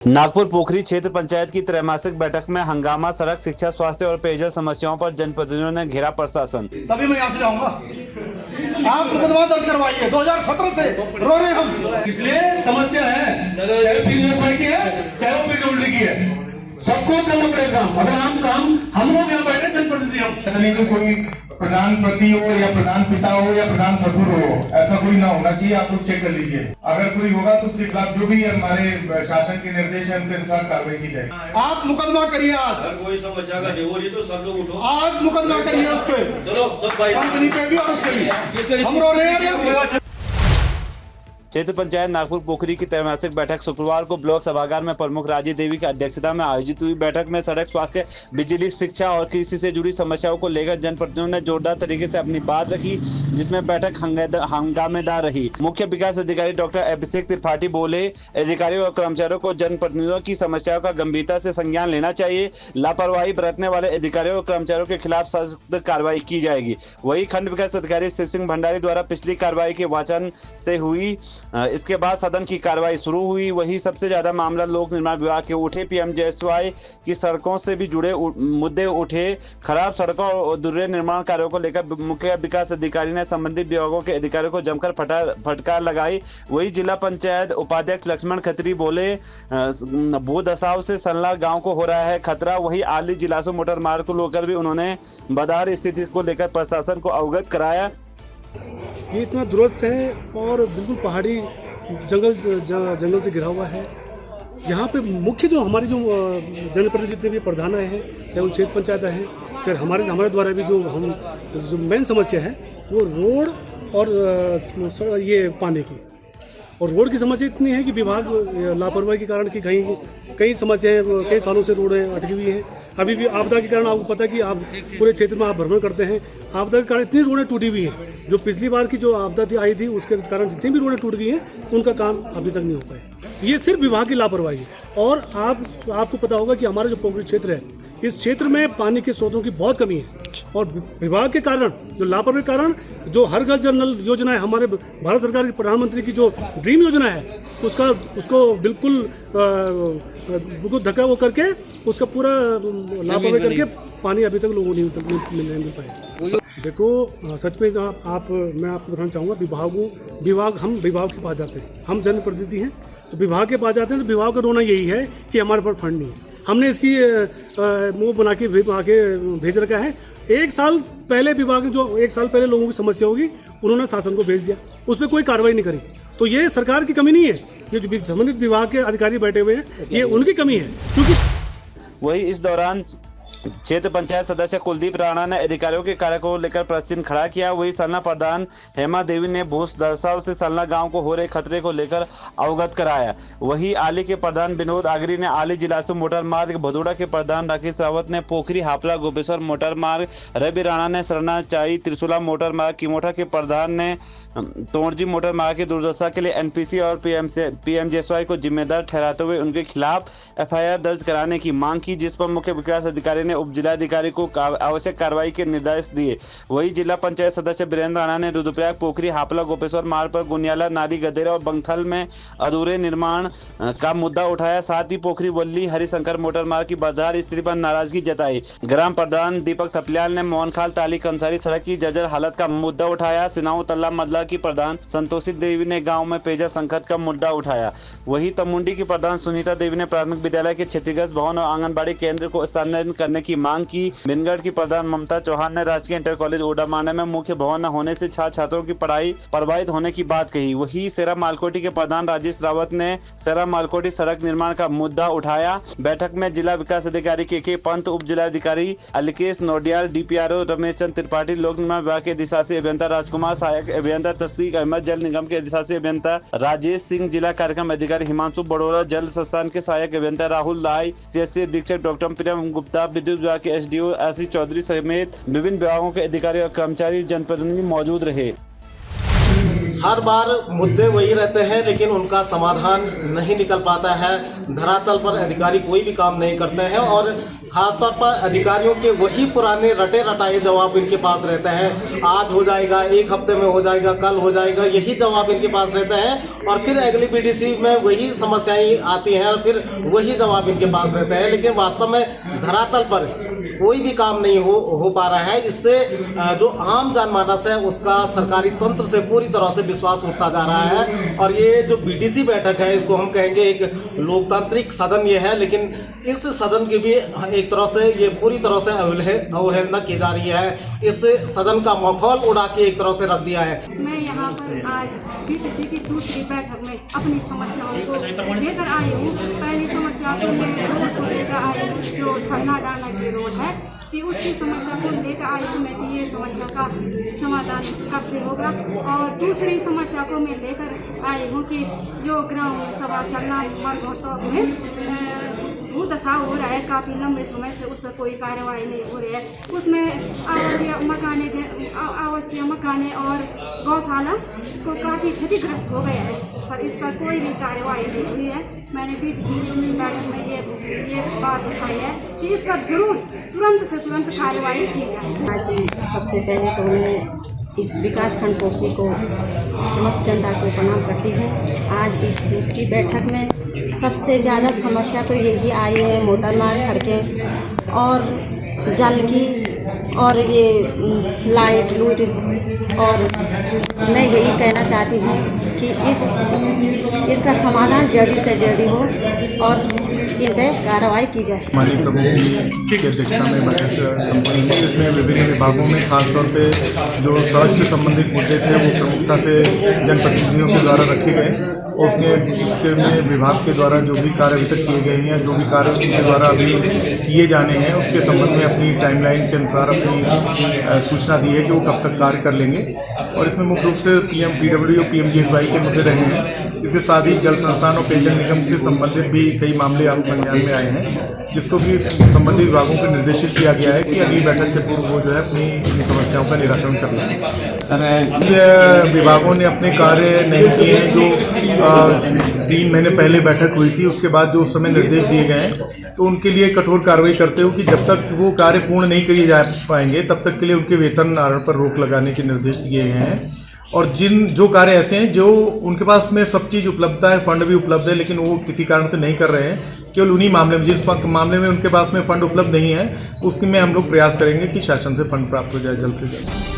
नागपुर पोखरी क्षेत्र पंचायत की त्रैमासिक बैठक में हंगामा, सड़क, शिक्षा, स्वास्थ्य और पेयजल समस्याओं पर जनप्रतिनिधियों ने घेरा प्रशासन। तभी मैं यहाँ से जाऊंगा। आप मुकदमा दर्ज करवाइए। 2017 से रो रहे हम, इसलिए समस्या है। चाहे PWFI की है, चाहे PWD की है, सबको करना पड़ेगा। अगर हम लोग यहाँ बैठे जनप्रतिनिधि, हम कोई प्रधानपति हो या प्रधान पिता हो या प्रधान ससुर हो, ऐसा कोई ना होना चाहिए। आप लोग चेक कर लीजिए, अगर कोई होगा तो उसके खिलाफ जो भी हमारे शासन के निर्देश है उनके अनुसार कार्रवाई की जाए। आप मुकदमा करिए आज। कोई समस्या का नहीं तो सब लोग उठो, आज मुकदमा करिए उस पे। चलो सब भाई, कंपनी पे भी और उसके भी। हम रो रहे हैं। क्षेत्र पंचायत नागपुर पोखरी की त्रैमासिक बैठक शुक्रवार को ब्लॉक सभागार में प्रमुख राजी देवी की अध्यक्षता में आयोजित हुई। बैठक में सड़क, स्वास्थ्य, बिजली, शिक्षा और कृषि से जुड़ी समस्याओं को लेकर जनप्रतिनिधियों ने जोरदार तरीके से अपनी बात रखी, जिसमें बैठक हंगामेदार रही। मुख्य विकास अधिकारी डॉक्टर अभिषेक त्रिपाठी बोले, अधिकारियों और कर्मचारियों को जनप्रतिनिधियों की समस्याओं का गंभीरता से संज्ञान लेना चाहिए। लापरवाही बरतने वाले अधिकारियों और कर्मचारियों के खिलाफ सख्त कार्रवाई की जाएगी। वही खंड विकास अधिकारी शिव सिंह भंडारी द्वारा पिछली कार्रवाई के वाचन से हुई। इसके बाद सदन की कार्रवाई शुरू हुई। वही सबसे ज्यादा मामला लोक निर्माण विभाग के उठे। PMJSY की सड़कों से भी जुड़े मुद्दे उठे। खराब सड़कों और अधूरे निर्माण कार्यों को लेकर मुख्य विकास अधिकारी ने संबंधित विभागों के अधिकारियों को जमकर फटकार लगाई। वही जिला पंचायत उपाध्यक्ष लक्ष्मण खत्री बोले, भूदशाओं से सल्ला गांव को हो रहा है खतरा। वही आली जिलासू मोटर मार्ग को लेकर भी उन्होंने बदार स्थिति को लेकर प्रशासन को अवगत कराया। ये इतना दुरुस्त है और बिल्कुल पहाड़ी जंगल से घिरा हुआ है। यहाँ पे मुख्य जो हमारी जो जनप्रतिनिधि जितने भी प्रधान आए हैं, चाहे वो क्षेत्र पंचायत है, चाहे हमारे द्वारा भी जो मेन समस्या है वो रोड और ये पानी की। और रोड की समस्या इतनी है कि विभाग लापरवाही के कारण कि कई समस्याएं कई सालों से रोडें अटकी हुई हैं। अभी भी आपदा के कारण आपको पता है कि आप पूरे क्षेत्र में आप भ्रमण करते हैं, आपदा के कारण इतनी रोडें टूटी हुई हैं। जो पिछली बार की जो आपदा आई थी उसके कारण जितनी भी रोडें टूट गई हैं उनका काम अभी तक नहीं हो पाया। ये सिर्फ विभाग की लापरवाही है। और आपको पता होगा कि हमारा जो पोखरी क्षेत्र है, इस क्षेत्र में पानी के स्रोतों की बहुत कमी है। और विभाग के कारण, जो लापरवाही के कारण, जो हर घर जल नल योजना है, हमारे भारत सरकार की प्रधानमंत्री की जो ड्रीम योजना है, उसको बिल्कुल धक्का वो करके उसका पूरा लापरवाही करके पानी अभी तक लोगों नहीं मिल पाए। देखो, सच में मैं आपको बताना चाहूँगा, हम विभाग के पास जाते हैं, हम जनप्रतिनिधि हैं तो विभाग के पास जाते हैं। तो विभाग का रोना यही है कि हमारे पास फंड नहीं है। हमने इसकी मुंह बना के भेज रखा है। एक साल पहले लोगों की समस्या होगी, उन्होंने शासन को भेज दिया, उस पर कोई कार्रवाई नहीं करी। तो ये सरकार की कमी नहीं है, ये जो संबंधित विभाग के अधिकारी बैठे हुए हैं, ये उनकी कमी है। क्योंकि वही इस दौरान क्षेत्र पंचायत सदस्य कुलदीप राणा ने अधिकारियों के कार्य को लेकर प्रश्न खड़ा किया। वही सलना प्रधान हेमा देवी ने भूदशाओं से सलना गांव को हो रहे खतरे को लेकर अवगत कराया। वही आली के प्रधान विनोद आगरी ने आली जिलासू मोटर मार्ग, भदोड़ा के प्रधान राकेश रावत ने पोखरी हापला गोपेश्वर मोटर मार्ग, रवि राणा ने सरना चाई त्रिशूला मोटर मार्ग, किमोठा के प्रधान ने तोड़जी मोटर मार्ग की दुर्दशा के लिए NPC और PMJSY को जिम्मेदार ठहराते हुए उनके खिलाफ FIR दर्ज कराने की मांग की, जिस पर मुख्य विकास अधिकारी उप जिलाधिकारी को आवश्यक कार्रवाई के निर्देश दिए। वही जिला पंचायत सदस्य वीरेंद्र राणा ने रुद्रप्रयाग पोखरी हापला गोपेश्वर मार्ग पर गुनियाला, नारी, गदेरा और बंखल में अधूरे निर्माण का मुद्दा उठाया। साथ ही पोखरी वल्ली हरिशंकर मोटर मार्ग की बदहाल स्थिति पर नाराजगी जताई। ग्राम प्रधान दीपक थपलियाल ने मोहनखाल ताली कंसारी सड़क की जर्जर हालत का मुद्दा उठाया। सिनाऊ तल्ला मदला की प्रधान संतोषी देवी ने गाँव में पेयजल संकट का मुद्दा उठाया। वही तमुंडी की प्रधान सुनीता देवी ने प्राथमिक विद्यालय के क्षतिग्रस्त भवन और आंगनबाड़ी केंद्र को स्थानांतरित करने की मांग की। बिनगढ़ की प्रधान ममता चौहान ने राजकीय इंटर कॉलेज ओडामाना में मुख्य भवन न होने से छात्रों की पढ़ाई प्रभावित होने की बात कही। वही सेरा मालकोटी के प्रधान राजेश रावत ने सेरा मालकोटी सड़क निर्माण का मुद्दा उठाया। बैठक में जिला विकास अधिकारी के पंत, उप जिलाधिकारी अलिकेश नोडियाल, DPRO रमेश चंद्र त्रिपाठी, लोक निर्माण विभाग के अधिशासी अभियंता राजकुमार, सहायक अभियंता तस्दीक अहमद, जल निगम के अधिशासी अभियंता राजेश सिंह, जिला कार्यक्रम अधिकारी हिमांशु बड़ोरा, जल संस्थान के सहायक अभियंता राहुल राय, CSC अधीक्षक डॉक्टर प्रियम गुप्ता, विद्युत विभाग के SDO आशीष चौधरी समेत विभिन्न विभागों के अधिकारी और कर्मचारी जनप्रतिनिधि मौजूद रहे। हर बार मुद्दे वही रहते हैं, लेकिन उनका समाधान नहीं निकल पाता है। धरातल पर अधिकारी कोई भी काम नहीं करते हैं और खासतौर पर अधिकारियों के वही पुराने रटे रटाए जवाब इनके पास रहते हैं। आज हो जाएगा, एक हफ्ते में हो जाएगा, कल हो जाएगा, यही जवाब इनके पास रहता है और फिर अगली बीडीसी में वही समस्याएं आती हैं और फिर वही जवाब इनके पास रहता है। लेकिन वास्तव में धरातल पर कोई भी काम नहीं हो पा रहा है। इससे जो आम जनमानस है उसका सरकारी तंत्र से पूरी तरह से विश्वास उठता जा रहा है। और ये जो बीडीसी बैठक है इसको हम कहेंगे एक लोकतांत्रिक सदन ये है, लेकिन इस सदन की भी एक तरह से ये पूरी तरह से अवहेलना की जा रही है। इस सदन का माहौल उड़ा के एक तरह से रख दिया है। मैं यहाँ पर आज बीटीसी की दूसरी बैठक में अपनी समस्याओं को लेकर आई हूँ। पहली समस्या को मैं रोड को लेकर आई हूँ, जो सन्ना डांडा की रोड है कि उसकी समस्या को लेकर आई हूँ मैं कि ये समस्या का समाधान कब से होगा। और दूसरी समस्या को मैं लेकर आई हूँ कि जो ग्राम में सभा चलना मरघोटों में भूदशा हो रहा है, काफ़ी लंबे समय से उस पर कोई कार्रवाई नहीं हो रही है। उसमें आवासीय मकाने और गौशाला को काफ़ी क्षतिग्रस्त हो गया है, पर इस पर कोई भी कार्रवाई नहीं हुई है। मैंने बीटीसी की बैठक में ये बात उठाई है कि इस पर जरूर तुरंत से तुरंत कार्रवाई की जाए। आज सबसे पहले तो मैं इस विकास खंड पोखरी को समस्त जनता को प्रणाम करती हूँ। आज इस दूसरी बैठक में सबसे ज़्यादा समस्या तो यही आई है, मोटर मार्ग, सड़कें और जल की और ये लाइट लूट। और मैं यही कहना चाहती हूँ कि इसका समाधान जल्दी से जल्दी हो और इन पर कार्रवाई की जाए। हमारी प्रमुख की अध्यक्षता में बैठक संपन्न हुई, जिसमें विभिन्न विभागों में खासतौर पे जो सड़क से संबंधित मुद्दे थे वो प्रमुखता से जनप्रतिनिधियों के द्वारा रखे गए। उसके में विभाग के द्वारा जो भी कार्य अभी तक किए गए हैं या जो भी कार्य उनके द्वारा अभी किए जाने हैं उसके संबंध में अपनी टाइमलाइन के अनुसार अपनी सूचना दी है कि वो कब तक कार्य कर लेंगे। और इसमें मुख्य रूप से PWD और PMGSY के मुद्दे रहे हैं। इसके साथ ही जल संस्थान और पेयजल निगम से संबंधित भी कई मामले अनुसंधान में आए हैं, जिसको भी संबंधित विभागों को निर्देशित किया गया है कि अगली बैठक से पूर्व वो जो है अपनी समस्याओं का निराकरण कर लें। विभागों ने अपने कार्य नहीं किए हैं। जो 3 महीने पहले बैठक हुई थी उसके बाद जो उस समय निर्देश दिए गए हैं तो उनके लिए कठोर कार्रवाई करते हो कि जब तक वो कार्य पूर्ण नहीं किए जा पाएंगे तब तक के लिए उनके वेतन आरोहण पर रोक लगाने के निर्देश दिए गए हैं। और जो कार्य ऐसे हैं जो उनके पास में सब चीज़ उपलब्ध है, फंड भी उपलब्ध है, लेकिन वो किसी कारण से नहीं कर रहे हैं, केवल उन्हीं मामले में जिस मामले में उनके पास में फंड उपलब्ध नहीं है उसके में हम लोग प्रयास करेंगे कि शासन से फंड प्राप्त हो जाए जल्द से जल्द।